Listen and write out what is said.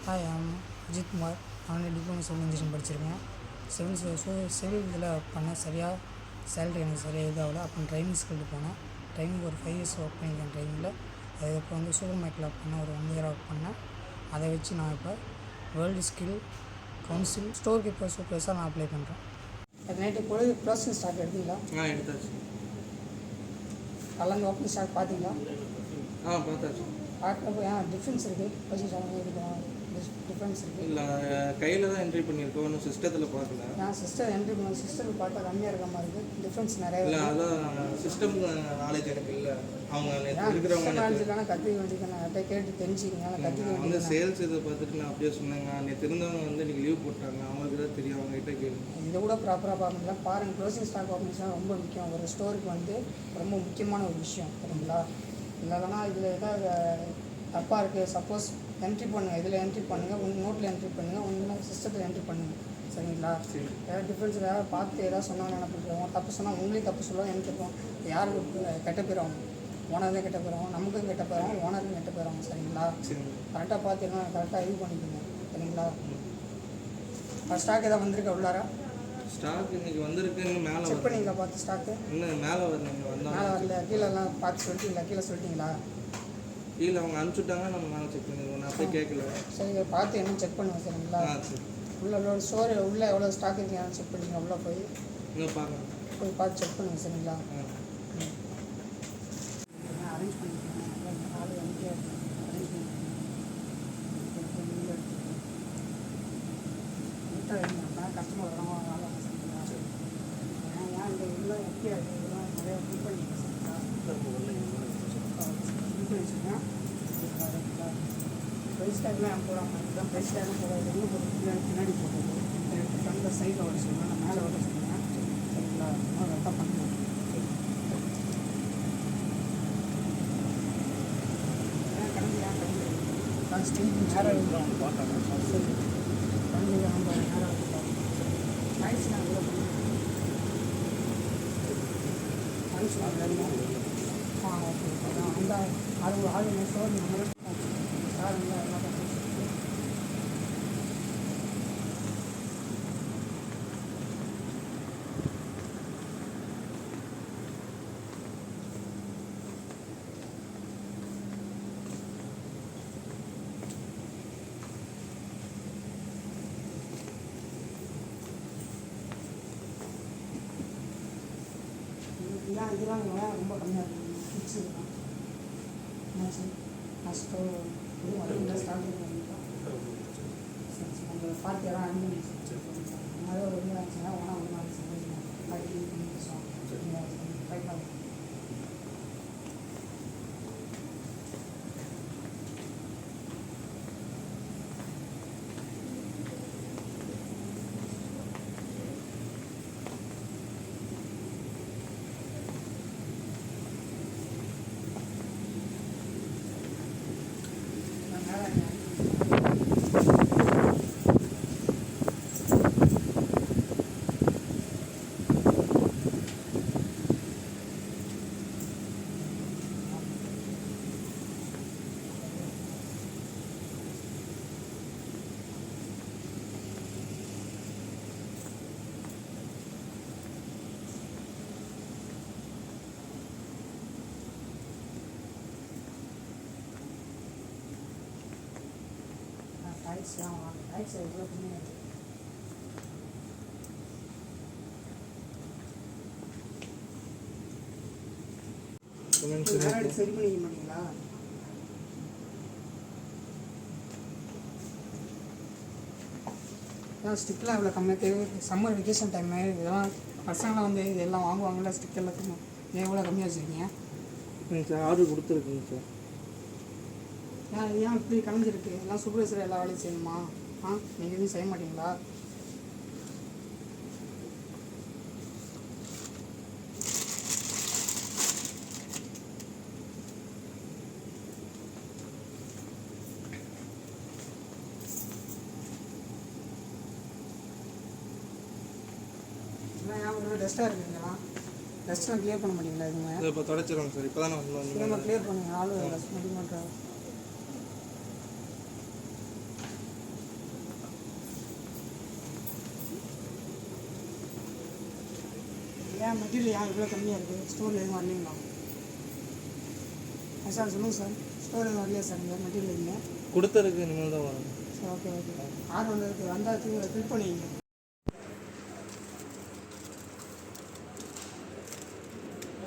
Hi I'm Ajith Kumar. நான் diploma civil engineering படிச்சிருக்கேன். Civil இதில் பண்ண சரியாக சேலரி எனக்கு சரியாக இதாகல. அப்புறம் ட்ரைனிங் ஸ்கூலுக்கு போனேன். ட்ரைனிங் ஒரு 5 இயர்ஸ் ஒர்க் பண்ணியிருக்கேன் ட்ரைனிங்கில். அதுக்கப்புறம் வந்து சூப்பர் மார்க்கெட்டில் பண்ண ஒரு 1 இயர் ஒர்க் பண்ணேன். அதை வச்சு நான் இப்போ world skill council store keeper சூப்பர்வைஸாக நான் அப்ளை பண்ணுறேன். அது நைட்டு க்ளோசிங் ஸ்டாக் எடுத்தீங்களா? எடுத்தாச்சு. கலந்து ஓப்பனிங் ஸ்டாக் பார்த்தீங்களா? பார்த்தாச்சு. பார்க்குறப்ப ஏன் டிஃப்ரென்ஸ் இருக்குது? க்ளோசிங் ஸ்டாக் இருக்கும் டிஃப்ரென்ஸ் இருக்குது. இல்லை, கையில் தான் என்ட்ரி பண்ணியிருக்கோம், இன்னும் சிஸ்டத்தில் பார்க்கல. நான் சிஸ்டம் என்ட்ரி பண்ண சிஸ்டத்தில் பார்த்தா கம்மியாக இருக்க மாதிரி இருக்குது. டிஃப்ரென்ஸ் நிறைய இல்லை, அதான் சிஸ்டம் நாலேஜ் எனக்கு இல்லை. அவங்க இருக்கிறவங்க நாலேஜ்லாம் கற்றுக்க வேண்டியது நிறைய கேட்டு தெரிஞ்சுக்கிங்க. கற்றுக்க வந்து வேண்டியது சேல்ஸ் இதை பார்த்துட்டு நான் அப்படியே சொன்னேங்க. நேற்று இருந்தவங்க வந்து நீங்கள் லீவ் போட்டாங்க, அவங்களுக்கு தான் தெரியும், அவங்ககிட்ட கேளுங்க. இதை கூட ப்ராப்பராக பார்க்கணுங்களா பாருங்கள். க்ளோசிங் ஸ்டாக் ஓப்பனிங்ஸ்லாம் ரொம்ப முக்கியம். ஒரு ஸ்டோருக்கு வந்து ரொம்ப முக்கியமான ஒரு விஷயம் சரிங்களா? இல்லைனா இதில் ஏதாவது தப்பாக இருக்குது, சப்போஸ் என்ட்ரி பண்ணுங்கள், இதில் என்ட்ரி பண்ணுங்கள், உங்கள் நோட்டில் என்ட்ரி பண்ணுங்கள், உங்கள் சிஸ்டத்தில் என்ட்ரி பண்ணுங்கள் சரிங்களா? ஏதாவது டிஃப்ரென்ஸ் ஏதாவது பார்த்து ஏதாவது சொன்னாங்க என்ன பண்ணுறோம், தப்பு சொன்னால் உங்களையும் தப்பு சொல்லுவோம், எனக்கு இருக்கும். யாருக்கு கெட்ட பேரும் ஓனரும் கெட்ட பேரும், நமக்கும் கெட்ட பேரும், ஓனருக்கும் கெட்ட பேரும் சரிங்களா? கரெக்டாக பார்த்துருந்தோம், கரெக்டாக இது பண்ணிக்கோங்க சரிங்களா? ஸ்டாக் ஏதாவது வந்திருக்கா உள்ளாரா? ஸ்டாக் இன்னைக்கு வந்திருக்குன்னு மேலே செக் பண்ணிங்களா? பார்த்து ஸ்டாக்கு இன்னும் மேலே வரல. மேலே வரல, கீழெல்லாம் பார்த்து சொல்லிட்டீங்களா? கீழே சொல்லிட்டீங்களா? கீழே அவங்க அனுப்பிச்சுட்டாங்க, நம்ம மேலே செக் பண்ணிடுவோம். நான் போய் கேட்கல. சரி, பார்த்து என்ன செக் பண்ணுங்கள் சரிங்களா? சரி. உள்ள ஸ்டோர் உள்ளே எவ்வளோ ஸ்டாக் இருக்கீங்க செக் பண்ணிங்க. உள்ளே போய் இன்னும் பார்க்கலாம், போய் பார்த்து செக் பண்ணுங்கள் சரிங்களா? அரேஞ்ச் பண்ணிக்கிறேன். ஆள் வந்து அரேஞ்ச் பண்ணிக்கிறேன். கஸ்டமர் வரவங்க வாங்க சரிங்களா? ஏன் இந்த உள்ள எப்படியா இதெல்லாம் நிறைய புக் பண்ணிக்கிறேன் சரிங்களா? வச்சுருக்கேன். ப்ரைஸ் டேக்லாம் போடாமல் இதுதான் ப்ரைஸ் டேக்லாம் போடாது. ஒரு பின்னாடி போடுறது ஃப்ரண்ட்டில் சைடில் வர சொல்லுவேன், நான் மேலே வர சொல்லுவேன் சரிங்களா? கரெக்டாக பண்ணுவேன். ஸ்டீல் நேரம் சரி கலந்து நம்ம நேரம் ஆயிடுச்சு. நான் இவ்வளோ பண்ணுவேன். ஓகே. அதான் அந்த அது ஆள் ஸ்டோர் நம்பர் சார் வந்து அதெல்லாம் இதெல்லாம் ரொம்ப கம்மியாக இருக்குது. ஃபிக்ஸ் தான் என்னாச்சு ஃபஸ்ட்டு இது வந்து ஸ்டார்ட் பண்ணிட்டோம். சரி சரி, அந்த பார்ட்டி எல்லாம் அனுப்பிச்சு அதனால ஒரு இது ஆச்சுன்னா ஒன்றா ஒன்றா பார்ட்டி பேசுவாங்க ட்ரை பண்ணி டாக்ஸ்லாம் வாங்க. டாக்ஸ் எவ்வளோ கம்மியாக இருக்குது. சரி பண்ணிக்க மாட்டீங்களா? ஸ்டிக்லாம் இவ்வளோ கம்மியாக தேவை. சம்மர் வெக்கேஷன் டைமு இதெல்லாம் பசங்களாம் வந்து இதெல்லாம் வாங்குவாங்கள்ல. ஸ்டிக் எல்லாத்துக்கும் ஏன் இவ்வளோ கம்மியாக வச்சுருக்கீங்க? சார் ஆர்டர் கொடுத்துருக்குங்க சார். ஏன் இப்படி கலைஞ்சிருக்கு? எல்லாம் சூப்பர்வைசர் எல்லா வேலையும் செய்யணுமா? நீங்கள் எதுவும் செய்ய மாட்டீங்களா? ஏன் ஒரு டஸ்ட்டாக இருக்குங்களா? டஸ்ட்லாம் கிளியர் பண்ண மாட்டீங்களா? எதுவுமே இப்போ தொடச்சிடுவோம் சார். இப்போ தானே வந்து கிளியர் பண்ணுங்கள். ஆள் டஸ்ட் மட்டும் பண்ணுறேன். ஏன் மெட்டீரியல் ஏன் இவ்வளோ கம்மியாக இருக்குது? ஸ்டோரில் எதுவும் வரலைங்களா சார்? சொல்லுங்கள் சார். ஸ்டோர் எதுவும் வரலையா சார்? இந்த மெட்டீரியல் இல்லை கொடுத்தருக்கு இனிமேல் தான் வரும். சார். ஓகே ஆர்டர் வந்ததுக்கு வந்தால் ஃபில் பண்ணிங்க.